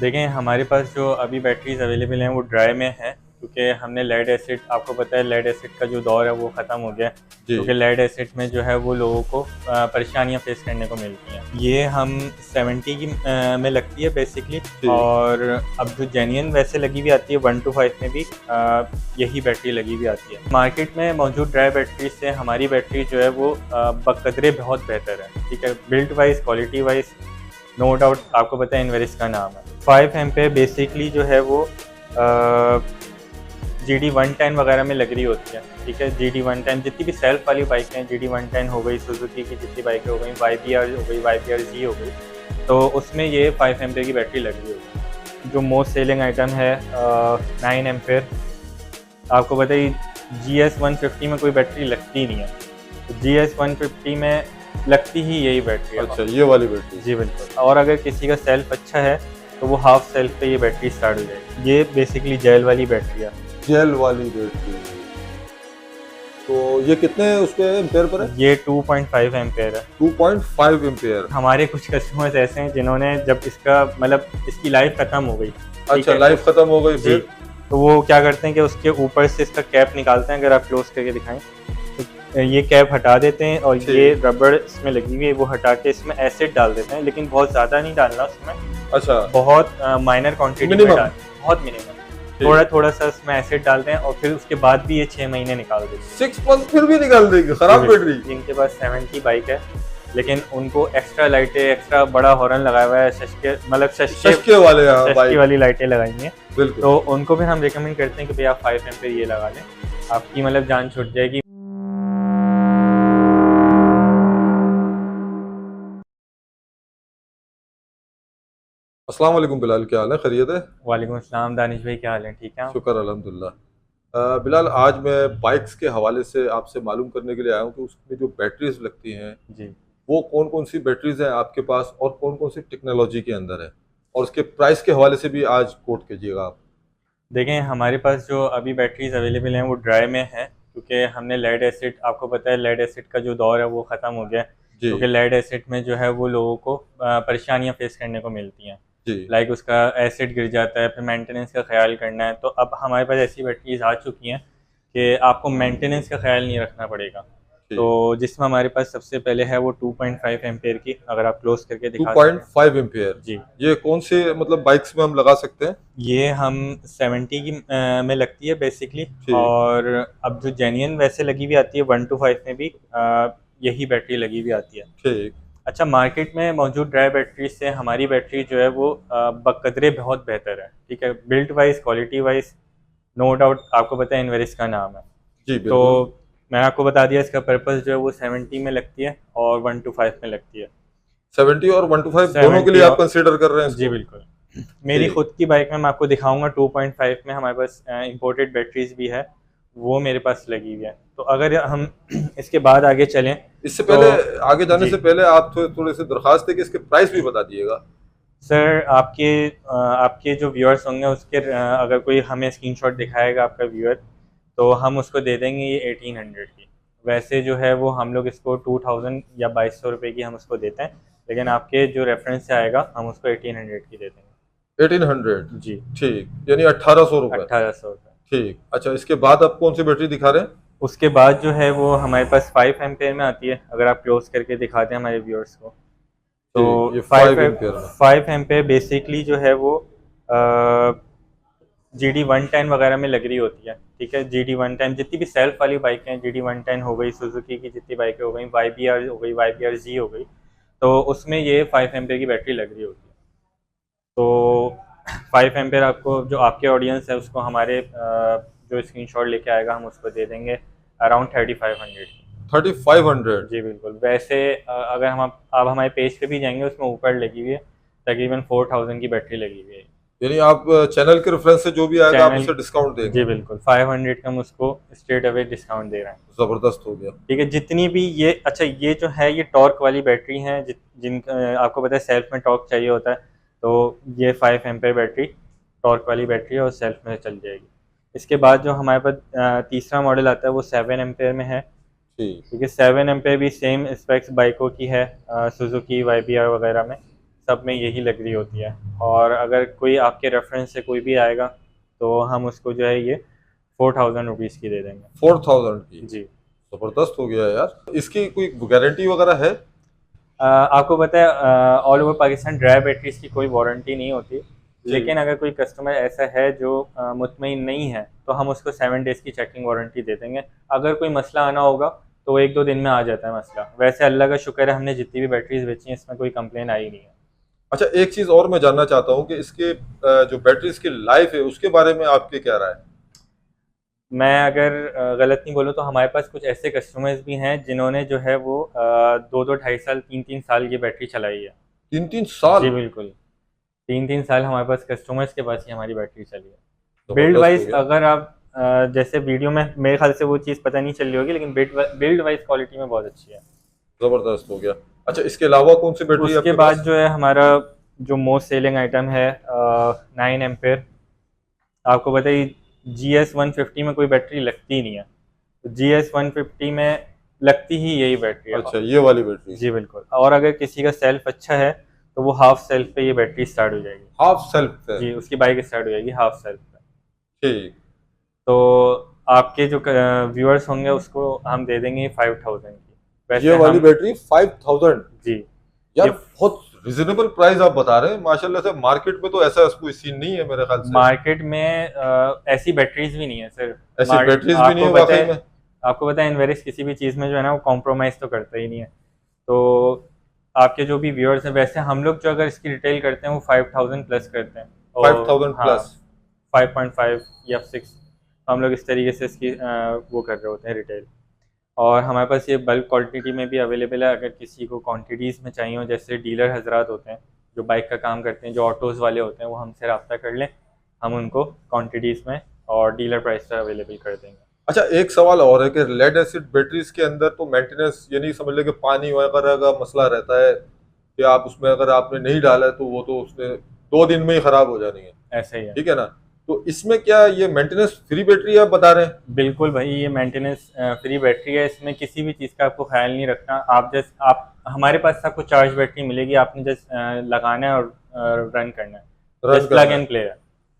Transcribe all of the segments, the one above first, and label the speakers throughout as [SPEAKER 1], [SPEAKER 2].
[SPEAKER 1] देखें हमारे पास जो अभी बैटरीज अवेलेबल हैं वो ड्राई में है, क्योंकि हमने लेड एसिड, आपको पता है लेड एसिड का जो दौर है वो ख़त्म हो गया है।
[SPEAKER 2] जी।
[SPEAKER 1] क्योंकि लेड एसिड में जो है वो लोगों को परेशानियां फेस करने को मिलती हैं। ये हम 70 की में लगती है बेसिकली।
[SPEAKER 2] ठीक।
[SPEAKER 1] और अब जो जेन्युइन वैसे लगी हुई आती है 1 to 5 में भी यही बैटरी लगी हुई आती है। मार्केट में मौजूद ड्राई बैटरी से हमारी बैटरी जो है वो बकदरे बहुत बेहतर है। ठीक है, build wise, quality wise, no doubt. आपको पता है इनवेरिस का नाम है। 5 एम्पेयर बेसिकली जो है वो GD110 वगैरह में लग रही होती है। ठीक है, GD110 जितनी भी सेल्फ वाली बाइक हैं, GD110 हो गई, सुजुकी की जितनी बाइकें हो गई, YBR हो गई, YBR-Z हो गई, तो उसमें ये 5 एम्पेयर की बैटरी लग रही होती है। जो मोस्ट सेलिंग आइटम है 9 एम्पेयर। आपको बताइए GS150 में कोई बैटरी लगती नहीं है, तो GS150 में लगती ही यही बैटरी है।
[SPEAKER 2] अच्छा, ये वाली बैटरी।
[SPEAKER 1] जी बिल्कुल। और अगर किसी का सेल्फ अच्छा है तो वो हाफ सेल्फ पे ये बैटरी स्टार्ट हो जाएगी। ये बेसिकली जेल वाली बैटरी है।
[SPEAKER 2] जेल वाली बैटरी। तो ये कितने उसके एम्पेयर पर है?
[SPEAKER 1] ये 2.5 एम्पेयर है।
[SPEAKER 2] 2.5 एम्पेयर।
[SPEAKER 1] हमारे कुछ कस्टमर्स ऐसे हैं जिन्होंने जब इसका मतलब इसकी लाइफ खत्म हो गई,
[SPEAKER 2] अच्छा, लाइफ खत्म हो गई फिर?
[SPEAKER 1] तो वो क्या करते हैं कि उसके ऊपर से इसका कैप निकालते हैं। अगर आप क्लोज करके दिखाएं तो ये कैप हटा देते हैं और ये रबड़ इसमें लगी हुई है वो हटा के इसमें एसिड डाल देते हैं, लेकिन बहुत ज़्यादा नहीं डालना उसमें।
[SPEAKER 2] अच्छा,
[SPEAKER 1] बहुत माइनर क्वांटिटी में डाल, बहुत मिनिमम, थोड़ा थोड़ा सा उसमें एसिड डालते हैं और फिर उसके बाद भी ये 6 महीने निकाल देते हैं।
[SPEAKER 2] 6 मंथ फिर भी निकाल देगी खराब बैटरी?
[SPEAKER 1] जिनके पास 70 बाइक है लेकिन उनको एक्स्ट्रा लाइटें, एक्स्ट्रा बड़ा हॉर्न लगाया हुआ है, मतलब
[SPEAKER 2] शशके वाले
[SPEAKER 1] शशके वाली लाइटें लगाई हैं,
[SPEAKER 2] बिल्कुल।
[SPEAKER 1] तो उनको भी हम रिकमेंड करते हैं कि भैया आप 5 एम्पेयर ये लगा लें, आपकी मतलब जान छूट जाएगी।
[SPEAKER 2] अस्सलाम वालेकुम बिलाल, क्या हाल है? खैरियत है?
[SPEAKER 1] वालेकुम अस्सलाम दानिश भाई, क्या हाल है? ठीक है।
[SPEAKER 2] शुक्र अल्हम्दुलिल्लाह। बिलाल, आज मैं बाइक्स के हवाले से आपसे मालूम करने के लिए आया हूँ कि उसमें जो बैटरीज लगती हैं
[SPEAKER 1] जी,
[SPEAKER 2] वो कौन कौन सी बैटरीज हैं आपके पास और कौन कौन सी टेक्नोलॉजी के अंदर है, और उसके प्राइस के हवाले से भी आज कोट कीजिएगा आप।
[SPEAKER 1] देखें हमारे पास जो अभी बैटरीज अवेलेबल हैं वो ड्राई में है, क्योंकि हमने लेड एसिड, आपको पता है लेड एसिड का जो दौर है वो ख़त्म हो गया है।
[SPEAKER 2] जी।
[SPEAKER 1] क्योंकि लेड एसिड में जो है वो लोगों को परेशानियां फेस करने को मिलती हैं।
[SPEAKER 2] जी।
[SPEAKER 1] लाइक उसका एसिड गिर जाता है, फिर मेंटेनेंस का ख्याल करना है। तो अब हमारे पास ऐसी बैटरीज आ चुकी हैं कि आपको मेंटेनेंस का ख्याल नहीं रखना पड़ेगा। तो जिसमें हमारे पास सबसे पहले है वो 2.5 एम्पेयर की, अगर आप क्लोज करके दिखा सकते हैं।
[SPEAKER 2] 2.5 एम्पेयर।
[SPEAKER 1] जी,
[SPEAKER 2] ये कौन से मतलब बाइक्स में हम लगा सकते हैं?
[SPEAKER 1] ये हम 70 की में लगती है बेसिकली।
[SPEAKER 2] ठीक।
[SPEAKER 1] और अब जो जेन्युइन वैसे लगी हुई आती है 1 to 5 में भी यही बैटरी लगी हुई आती है।
[SPEAKER 2] ठीक।
[SPEAKER 1] अच्छा, मार्केट में मौजूद ड्राई बैटरी से हमारी बैटरी जो है वो बकदरे बहुत बेहतर है। ठीक है, build wise, quality wise, no doubt. आपको पता है इनवेरिस का नाम है।
[SPEAKER 2] जी
[SPEAKER 1] तो
[SPEAKER 2] बिल्कुल।
[SPEAKER 1] मैं आपको बता दिया इसका पर्पस जो है वो 70 में लगती है और 1 to 5 में लगती है।
[SPEAKER 2] 70 और 1 to 5 दोनों के लिए आप कंसीडर कर रहे हैं
[SPEAKER 1] जी
[SPEAKER 2] इसको?
[SPEAKER 1] बिल्कुल। मेरी खुद की बाइक में मैं आपको दिखाऊंगा 2.5 में हमारे पास इंपोर्टेड बैटरीज भी है, वो मेरे पास लगी हुई है। तो अगर हम इसके बाद आगे चलें,
[SPEAKER 2] इससे पहले आगे जाने
[SPEAKER 1] जी
[SPEAKER 2] से पहले आप थोड़े से दरखास्त है कि इसके प्राइस भी बता दिएगा।
[SPEAKER 1] सर, आपके जो व्यूअर्स होंगे उसके अगर कोई हमें स्क्रीनशॉट दिखाएगा आपका व्यूअर, तो हम उसको दे देंगे ये 1800 की। वैसे जो है वो हम लोग इसको 2000 या 2200 रुपये की हम उसको देते हैं, लेकिन आपके जो रेफरेंस से आएगा हम उसको 1800 की दे देंगे।
[SPEAKER 2] 1800?
[SPEAKER 1] जी,
[SPEAKER 2] ठीक, यानी 1800 रुपये।
[SPEAKER 1] 1800 रुपये।
[SPEAKER 2] ठीक। अच्छा, इसके बाद आप कौन सी बैटरी दिखा रहे हैं?
[SPEAKER 1] उसके बाद जो है वो हमारे पास 5 एम्पेयर में आती है, अगर आप क्लोज करके दिखाते हैं हमारे व्यूअर्स को। तो
[SPEAKER 2] ठीक, ये 5 एम्पेयर में।
[SPEAKER 1] 5 एम्पेयर बेसिकली जो है वो GD110 वगैरह में लग रही होती है। ठीक है, GD110 जितनी भी सेल्फ वाली बाइकें हैं, GD110 हो गई, सुजुकी की जितनी बाइकें हो गई, YBR हो गई, YBR-Z हो गई, तो उसमें ये 5 एम्पेयर की बैटरी लग रही होती है। तो 5 एम्पेयर आपको, जो आपके ऑडियंस है उसको हमारे जो स्क्रीनशॉट लेके आएगा हम उसको दे देंगे अराउंड 3500 की।
[SPEAKER 2] 3500?
[SPEAKER 1] जी बिल्कुल। वैसे अगर हम आप हमारे पेज पे भी जाएंगे उसमें ऊपर लगी हुई है तकरीबन 4000 की बैटरी लगी हुई है।
[SPEAKER 2] यानी आप चैनल के रेफरेंस से जो भी आएगा आप
[SPEAKER 1] चैनल,
[SPEAKER 2] उसे डिस्काउंट देंगे?
[SPEAKER 1] जी बिल्कुल। 500 का हम उसको स्ट्रेट अवे डिस्काउंट दे रहे हैं।
[SPEAKER 2] जबरदस्त हो गया।
[SPEAKER 1] ठीक है, जितनी भी ये, अच्छा ये जो है ये टॉर्क वाली बैटरी हैं, जिन आपको पता है सेल्फ में टॉर्क चाहिए होता है, तो ये 5 एम्पेयर बैटरी टॉर्क वाली बैटरी है और सेल्फ में चल जाएगी। इसके बाद जो हमारे पास तीसरा मॉडल आता है वो 7 एम्पेयर में है।
[SPEAKER 2] ठीक।
[SPEAKER 1] ठीक है, 7 एम्पेयर भी सेम स्पेक्स बाइकों की है, सुजुकी YBR वगैरह में सब में यही लग रही होती है। और अगर कोई आपके रेफरेंस से कोई भी आएगा तो हम उसको जो है ये 4000 रुपीज़ की दे देंगे।
[SPEAKER 2] 4000 की?
[SPEAKER 1] जी।
[SPEAKER 2] जबरदस्त हो गया यार। इसकी कोई गारंटी वगैरह है?
[SPEAKER 1] आपको पता है all over Pakistan dry batteries की कोई वारंटी नहीं होती, लेकिन अगर कोई कस्टमर ऐसा है जो मुतमईन नहीं है तो हम उसको 7 डेज़ की चेकिंग वारंटी दे देंगे। अगर कोई मसला आना होगा तो 1-2 दिन में आ जाता है मसला। वैसे अल्लाह का शुक्र है हमने जितनी भी बैटरीज बेची हैं इसमें कोई कंप्लेन आई नहीं है।
[SPEAKER 2] अच्छा, एक चीज और मैं जानना चाहता हूँ कि इसके जो बैटरीज की लाइफ है उसके बारे में आपके क्या राय है?
[SPEAKER 1] मैं अगर गलत नहीं बोलूँ तो हमारे पास कुछ ऐसे कस्टमर्स भी हैं जिन्होंने जो है वो 2-2 ढाई साल 3-3 साल ये बैटरी चलाई है।
[SPEAKER 2] 3-3 साल?
[SPEAKER 1] जी बिल्कुल, 3-3 साल हमारे पास कस्टमर्स के पास ही हमारी बैटरी चली है। बिल्ड
[SPEAKER 2] जबरदस्त हो
[SPEAKER 1] वाइज
[SPEAKER 2] गया।
[SPEAKER 1] अगर आप जैसे वीडियो में मेरे ख्याल से वो चीज़ पता नहीं चल रही होगी, लेकिन बिल्ड वाइज क्वालिटी में बहुत अच्छी है।
[SPEAKER 2] जबरदस्त हो गया। अच्छा, इसके अलावा कौन सी बैटरी है
[SPEAKER 1] उसके
[SPEAKER 2] आपके
[SPEAKER 1] बाद
[SPEAKER 2] पास?
[SPEAKER 1] जो है हमारा जो मोस्ट सेलिंग आइटम है 9 एम्पेयर। आपको पता ही GS150 में कोई बैटरी लगती नहीं है, तो GS150 में लगती ही यही बैटरी है।
[SPEAKER 2] अच्छा, ये वाली बैटरी?
[SPEAKER 1] जी बिल्कुल। और अगर किसी का सेल्फ अच्छा है तो वो हाफ सेल्फ पे ये बैटरी स्टार्ट हो जाएगी।
[SPEAKER 2] हाफ सेल्फ पे?
[SPEAKER 1] जी, उसकी बाइक स्टार्ट हो जाएगी हाफ सेल्फ पे।
[SPEAKER 2] ठीक।
[SPEAKER 1] तो आपके जो व्यूअर्स होंगे उसको हम दे देंगे 5000 की। वैसे
[SPEAKER 2] ये वाली
[SPEAKER 1] हम
[SPEAKER 2] बैटरी 5000?
[SPEAKER 1] जी
[SPEAKER 2] यार
[SPEAKER 1] ये
[SPEAKER 2] बहुत रिजनेबल प्राइस आप बता रहे हैं माशाल्लाह से। मार्केट में तो ऐसा कोई सीन नहीं है मेरे ख्याल से।
[SPEAKER 1] मार्केट में ऐसी बैटरीज भी नहीं है सर।
[SPEAKER 2] ऐसी बैटरीज भी नहीं है वाकई में?
[SPEAKER 1] आपको पता है इनवेरिक्स किसी भी चीज़ में जो है ना वो कॉम्प्रोमाइज़ तो करता ही नहीं है। तो आपके जो भी व्यूअर्स हैं, वैसे हम लोग जो अगर इसकी रिटेल करते हैं वो 5000 प्लस करते हैं।
[SPEAKER 2] 5000 प्लस?
[SPEAKER 1] 5.5 या 6 हम लोग इस तरीके से इसकी वो कर रहे होते हैं रिटेल। और हमारे पास ये बल्क क्वांटिटी में भी अवेलेबल है। अगर किसी को क्वांटिटीज़ में चाहिए हो, जैसे डीलर हजरात होते हैं जो बाइक का काम करते हैं, जो ऑटोज़ वाले होते हैं, वो हमसे रब्ता कर लें, हम उनको क्वांटिटीज़ में और डीलर प्राइस पर अवेलेबल कर देंगे।
[SPEAKER 2] अच्छा, एक सवाल और है कि लेड एसिड बैटरीज के अंदर तो मेंटेनेंस, यानी समझ ले कि पानी वगैरह का मसला रहता है कि आप उसमें अगर आपने नहीं डाला है तो वो तो उसने 2 दिन में ही खराब हो जानी है।
[SPEAKER 1] ऐसा ही है।
[SPEAKER 2] ठीक है ना? तो इसमें क्या ये मेंटेनेंस फ्री बैटरी आप बता रहे हैं?
[SPEAKER 1] बिल्कुल भाई, ये मेंटेनेंस फ्री बैटरी है। इसमें किसी भी चीज़ का आपको ख्याल नहीं रखना। आप हमारे पास आपको चार्ज बैटरी मिलेगी, आपने जस्ट लगाना है और रन करना है। जस्ट प्लग एंड प्ले है।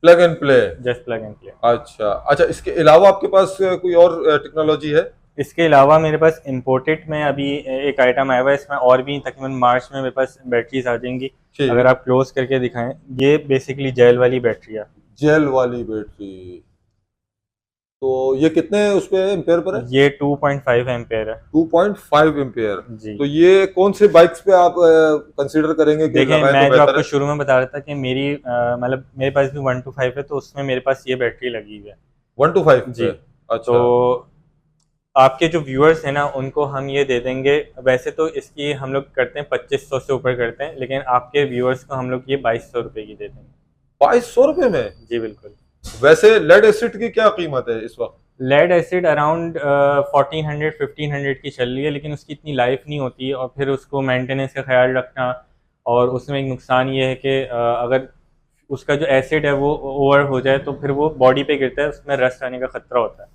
[SPEAKER 2] Plug and play?
[SPEAKER 1] Just plug and play.
[SPEAKER 2] अच्छा अच्छा, इसके अलावा आपके पास कोई और टेक्नोलॉजी है?
[SPEAKER 1] इसके अलावा मेरे पास इम्पोर्टेड में अभी एक आइटम आया हुआ है। इसमें और भी तकरीबन मार्च में मेरे पास बैटरीज आ जाएंगी। अगर आप क्लोज करके दिखाएं, ये बेसिकली जेल वाली बैटरी है।
[SPEAKER 2] जेल वाली बैटरी? तो ये कितने उस पे एम्पेयर पर है?
[SPEAKER 1] ये 2.5 एम्पेयर है।
[SPEAKER 2] 2.5 एम्पेयर?
[SPEAKER 1] जी।
[SPEAKER 2] तो ये कौन से बाइक्स पे आप कंसीडर करेंगे कि
[SPEAKER 1] देखिए,
[SPEAKER 2] लगाएं
[SPEAKER 1] मैं
[SPEAKER 2] तो
[SPEAKER 1] जो
[SPEAKER 2] बेहतर
[SPEAKER 1] आपको
[SPEAKER 2] है?
[SPEAKER 1] शुरू में बता रहा था कि मेरी मतलब मेरे पास भी 1 to 5 है, तो उसमें मेरे पास ये बैटरी लगी हुई है
[SPEAKER 2] 1 to 5
[SPEAKER 1] जी।
[SPEAKER 2] अच्छा।
[SPEAKER 1] तो आपके जो व्यूअर्स हैं ना उनको हम ये दे देंगे। वैसे तो इसकी हम लोग करते हैं 2500 से ऊपर करते हैं, लेकिन आपके व्यूअर्स को हम लोग ये 2200 रुपये की दे देंगे।
[SPEAKER 2] 2200 रुपये में?
[SPEAKER 1] जी बिल्कुल।
[SPEAKER 2] वैसे लेड एसिड की क्या कीमत है इस वक्त?
[SPEAKER 1] लेड एसिड अराउंड 1400-1500 की चल रही है, लेकिन उसकी इतनी लाइफ नहीं होती। और फिर उसको मेंटेनेंस का ख्याल रखना, और उसमें एक नुकसान ये है कि अगर उसका जो एसिड है वो ओवर हो जाए तो फिर वो बॉडी पे गिरता है, उसमें रस्ट आने का खतरा होता है।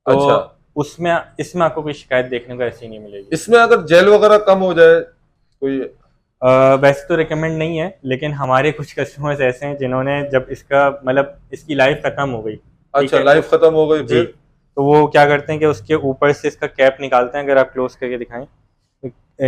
[SPEAKER 1] तो
[SPEAKER 2] अच्छा,
[SPEAKER 1] उसमें इसमें आपको कोई शिकायत देखने को ऐसी नहीं मिलेगी।
[SPEAKER 2] इसमें अगर जेल वगैरह कम हो जाए कोई?
[SPEAKER 1] वैसे तो रिकमेंड नहीं है, लेकिन हमारे कुछ कस्टमर्स ऐसे हैं जिन्होंने जब इसका मतलब इसकी लाइफ ख़त्म हो गई।
[SPEAKER 2] अच्छा, लाइफ खत्म हो गई
[SPEAKER 1] जी,
[SPEAKER 2] फिर?
[SPEAKER 1] तो वो क्या करते हैं कि उसके ऊपर से इसका कैप निकालते हैं। अगर आप क्लोज करके दिखाएं,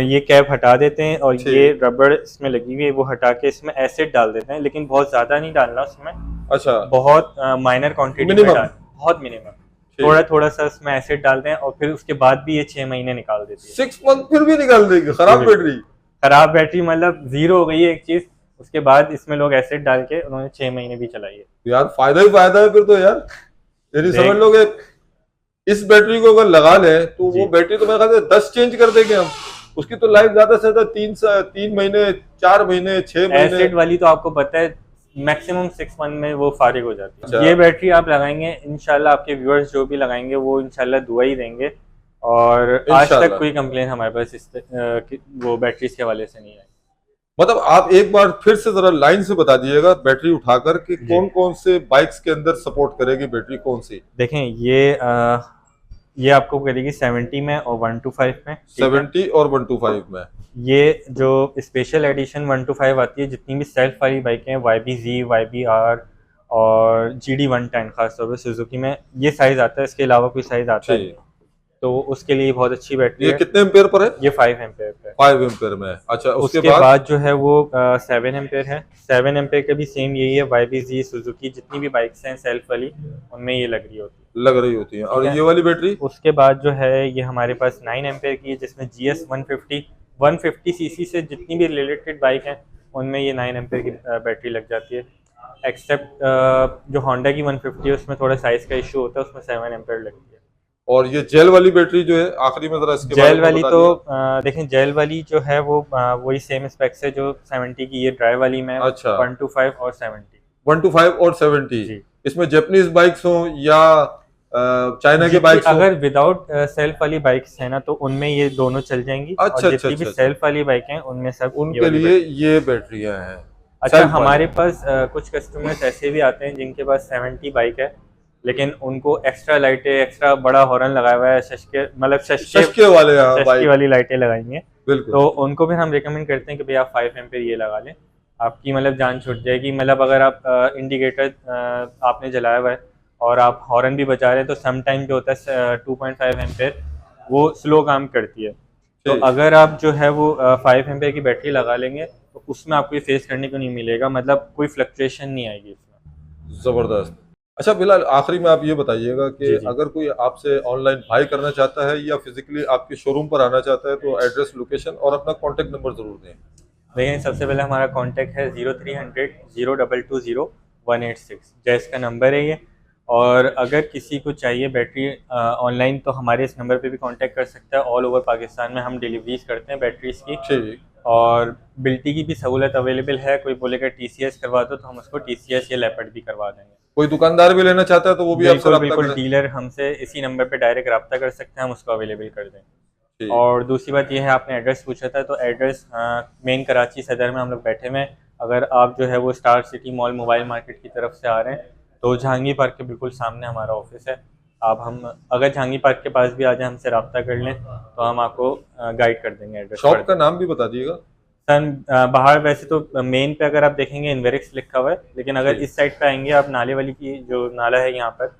[SPEAKER 1] ये कैप हटा देते हैं और ये रबड़ इसमें लगी हुई है वो हटा के इसमें एसिड डाल देते हैं, लेकिन बहुत ज़्यादा नहीं डालना उसमें।
[SPEAKER 2] अच्छा,
[SPEAKER 1] बहुत माइनर क्वांटिटी में डाल, बहुत मिनिमम, थोड़ा थोड़ा सा उसमें एसिड डालते हैं। और फिर उसके बाद भी ये 6 महीने निकाल देती है।
[SPEAKER 2] 6 मंथ फिर भी निकाल देगी खराब बैटरी?
[SPEAKER 1] खराब बैटरी मतलब जीरो हो गई है एक चीज, उसके बाद इसमें लोग एसिड डाल के उन्होंने 6 महीने भी चलाई है।
[SPEAKER 2] यार फायदा ही फायदा है फिर तो यार। यदि समझ लो कि इस बैटरी को अगर लगा ले तो वो बैटरी तो मेरे ख्याल से 10 चेंज कर देंगे हम। उसकी तो लाइफ ज्यादा से ज्यादा 3 महीने, 4 महीने, 6 महीने।
[SPEAKER 1] एसिड वाली तो आपको पता है मैक्सिमम 6 मंथ में वो फारिग हो जाती है। ये बैटरी आप लगाएंगे इंशाल्लाह, आपके व्यूअर्स जो भी लगाएंगे वो इंशाल्लाह दुआ ही देंगे। और आज तक कोई कंप्लेन हमारे पास वो बैटरीज के हवाले से नहीं आई।
[SPEAKER 2] मतलब आप एक बार फिर से जरा लाइन से बता दीजिएगा बैटरी उठाकर कि कौन कौन से बाइक्स के अंदर सपोर्ट करेगी बैटरी, कौन सी?
[SPEAKER 1] देखें, ये आपको करेगी 70 में और 1 to 5 में।
[SPEAKER 2] 70 और 1 to 5 में।
[SPEAKER 1] ये जो स्पेशल एडिशन 125 आती है, जितनी भी सेल्फ वाली बाइकें हैं, YBZ, YBR और GD110 खासतौर पर सुजुकी में ये साइज़ आता है, इसके अलावा कोई साइज़ आता है नहीं। तो उसके लिए बहुत अच्छी बैटरी
[SPEAKER 2] ये
[SPEAKER 1] है।
[SPEAKER 2] कितने एम्पेयर पर है?
[SPEAKER 1] ये 5 एम्पेयर पे है।
[SPEAKER 2] 5 एम्पेयर में। अच्छा,
[SPEAKER 1] उसके बाद जो है वो 7 एम्पेयर है। 7 एम्पेयर का भी सेम यही है। YBZ, सुजुकी जितनी भी बाइक्स हैं सेल्फ वाली, उनमें ये लग रही होती है। और
[SPEAKER 2] ये वाली बैटरी?
[SPEAKER 1] उसके बाद जो है ये हमारे पास 9 एम्पेयर की है, जिसमें GS 150 सीसी से जितनी भी रिलेटेड बाइक हैं उनमें ये 9 एम्पेयर की बैटरी लग जाती है। एक्सेप्ट जो होंडा की 150 है उसमें थोड़ा साइज़ का इशू होता है, उसमें 7 एम्पेयर लगती है।
[SPEAKER 2] और ये जेल वाली बैटरी जो है आखिरी में जरा इसके
[SPEAKER 1] जेल वाली तो देखें, जेल वाली जो है वो वही सेम स्पेक्स है जो 70 की ये ड्राइव वाली में।
[SPEAKER 2] अच्छा,
[SPEAKER 1] 125 और 70।
[SPEAKER 2] 125 और 70
[SPEAKER 1] जी।
[SPEAKER 2] इसमें जापानीज बाइक्स हो या चाइना के बाइक्स हो?
[SPEAKER 1] अगर विदाउट सेल्फ वाली बाइक्स है ना तो उनमें ये दोनों चल जाएंगी।
[SPEAKER 2] अच्छा,
[SPEAKER 1] और जितनी भी सेल्फ वाली बाइक हैं उनमें सब
[SPEAKER 2] उनके लिए ये बैटरियां हैं।
[SPEAKER 1] अच्छा, हमारे पास कुछ कस्टमर्स ऐसे भी आते हैं जिनके पास 70 बाइक है, लेकिन उनको एक्स्ट्रा लाइटें, एक्स्ट्रा बड़ा हॉर्न लगाया हुआ है, शशके वाली लाइटें लगाएंगे, तो उनको भी हम रिकमेंड करते हैं कि भाई आप 5 एम्पेयर ये लगा लें, आपकी जान छूट जाएगी। अगर आप इंडिकेटर आपने जलाया हुआ है और आप हॉर्न भी बजा रहे हैं तो सम टाइम जो होता है 2.5 एम्पेयर वो स्लो काम करती है। तो अगर आप जो है वो 5 एम्पेयर की बैटरी लगा लेंगे तो उसमें आपको ये फेस करने को नहीं मिलेगा, कोई फ्लक्चुएशन नहीं आएगी इसमें।
[SPEAKER 2] जबरदस्त। अच्छा बिलाल, आखिरी में आप ये बताइएगा कि अगर कोई आपसे ऑनलाइन बाय करना चाहता है या फिजिकली आपके शोरूम पर आना चाहता है तो एड्रेस, लोकेशन और अपना कॉन्टैक्ट नंबर जरूर दें।
[SPEAKER 1] देखिए, सबसे पहले हमारा कॉन्टैक्ट है 0300 0220 186, जैस का नंबर है ये। और अगर किसी को चाहिए बैटरी ऑनलाइन तो हमारे इस नंबर पे भी कांटेक्ट कर सकता है। ऑल ओवर पाकिस्तान में हम डिलीवरीज करते हैं बैटरीज की, और बिल्टी की भी सहूलत अवेलेबल है। कोई बोलेगा TCS करवा दो तो हम उसको TCS या लेपर्ड भी करवा देंगे।
[SPEAKER 2] कोई दुकानदार भी लेना चाहता है तो वो भी आपसे रब्ता
[SPEAKER 1] बिल्कुल डीलर हमसे इसी नंबर पे डायरेक्ट रब्ता कर सकते हैं, हम उसको अवेलेबल कर दें। और दूसरी बात यह है, आपने एड्रेस पूछा था, तो एड्रेस मेन कराची सदर में हम लोग बैठे हुए हैं। अगर आप जो है वो star city mall mobile market की तरफ से आ रहे हैं तो जहांगीर पार्क के बिल्कुल सामने हमारा ऑफिस है। अगर जहांगीर पार्क के पास भी आ जाए, हमसे रब्ता कर लें तो हम आपको गाइड कर देंगे। एड्रेस,
[SPEAKER 2] शॉप का नाम भी बता दिएगा
[SPEAKER 1] सर। बाहर वैसे तो मेन पे अगर आप देखेंगे इन्वेरिक्स लिखा हुआ है, लेकिन अगर इस साइड पे आएंगे आप, नाले वाली की जो नाला है यहाँ पर,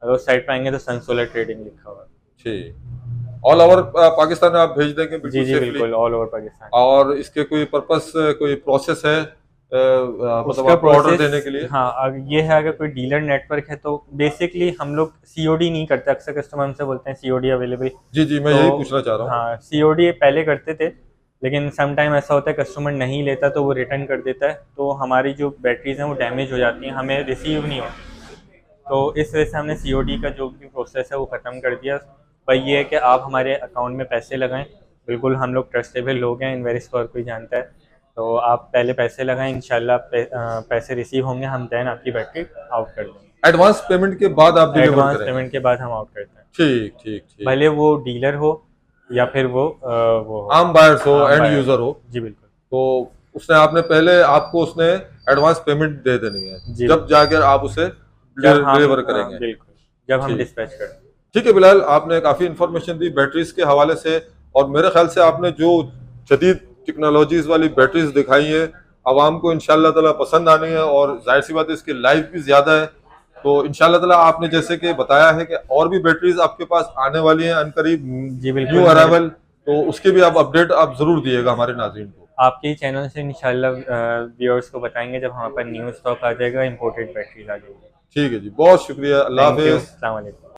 [SPEAKER 1] अगर उस साइड पे आएंगे तो सन सोलर ट्रेडिंग लिखा हुआ है।
[SPEAKER 2] ठीक, ऑल ओवर पाकिस्तान में आप भेज देंगे?
[SPEAKER 1] जी बिल्कुल, ऑल ओवर पाकिस्तान।
[SPEAKER 2] और इसके कोई पर्पस, कोई प्रोसेस है ऑर्डर देने के लिए?
[SPEAKER 1] हाँ, ये है, अगर कोई डीलर नेटवर्क है तो बेसिकली हम लोग COD नहीं करते। अक्सर कस्टमर हमसे बोलते हैं COD अवेलेबल।
[SPEAKER 2] जी, मैं यही पूछना चाह रहा हूँ।
[SPEAKER 1] हाँ, COD पहले करते थे, लेकिन सम टाइम ऐसा होता है कस्टमर नहीं लेता तो वो रिटर्न कर देता है, तो हमारी जो बैटरीज हैं वो डैमेज हो जाती हैं, हमें रिसीव नहीं होती। तो इस वजह से हमने COD का जो भी प्रोसेस है वो ख़त्म कर दिया। पर ये है कि आप हमारे अकाउंट में पैसे लगाएं, बिल्कुल हम लोग ट्रस्टेबल लोग हैं, इन्वेरिक्स को कोई जानता है, तो आप पहले पैसे लगाएं, इंशाल्लाह पैसे रिसीव होंगे, हम देन आपकी बैटरी आउट कर देंगे।
[SPEAKER 2] एडवांस पेमेंट के बाद आप डिलीवर करेंगे?
[SPEAKER 1] एडवांस पेमेंट के बाद हम आउट करते हैं।
[SPEAKER 2] ठीक।
[SPEAKER 1] भले वो डीलर हो या फिर वो
[SPEAKER 2] आम बायर्स हो, एंड यूजर हो।
[SPEAKER 1] जी बिल्कुल।
[SPEAKER 2] तो उसने एडवांस पेमेंट दे देनी है, जब जाकर आप उसे डिलीवर करेंगे।
[SPEAKER 1] बिल्कुल, जब हम डिस्पैच करें।
[SPEAKER 2] ठीक है बिलाल, आपने काफी इंफॉर्मेशन दी बैटरीज के हवाले से, और मेरे ख्याल से आपने जो जदीद टेक्नोलॉजीज वाली बैटरीज दिखाई है आवाम को इंशाल्लाह ताला पसंद आनी है, और जाहिर सी बात है इसकी लाइफ भी ज्यादा है। तो इंशाल्लाह ताला आपने जैसे कि बताया है कि और भी बैटरीज आपके पास आने वाली हैं अनकरीब, न्यू अराइवल, तो उसके भी आप अपडेट आप जरूर दिएगा हमारे नाज़रीन को।
[SPEAKER 1] आपके ही चैनल से इंशाल्लाह व्यूअर्स को बताएंगे जब हमारे पास न्यू स्टॉक आ जाएगा, इंपोर्टेड बैटरीज आ जाएगी।
[SPEAKER 2] ठीक है जी, बहुत शुक्रिया, अल्लाह हाफिज़।
[SPEAKER 1] अस्सलाम वालेकुम।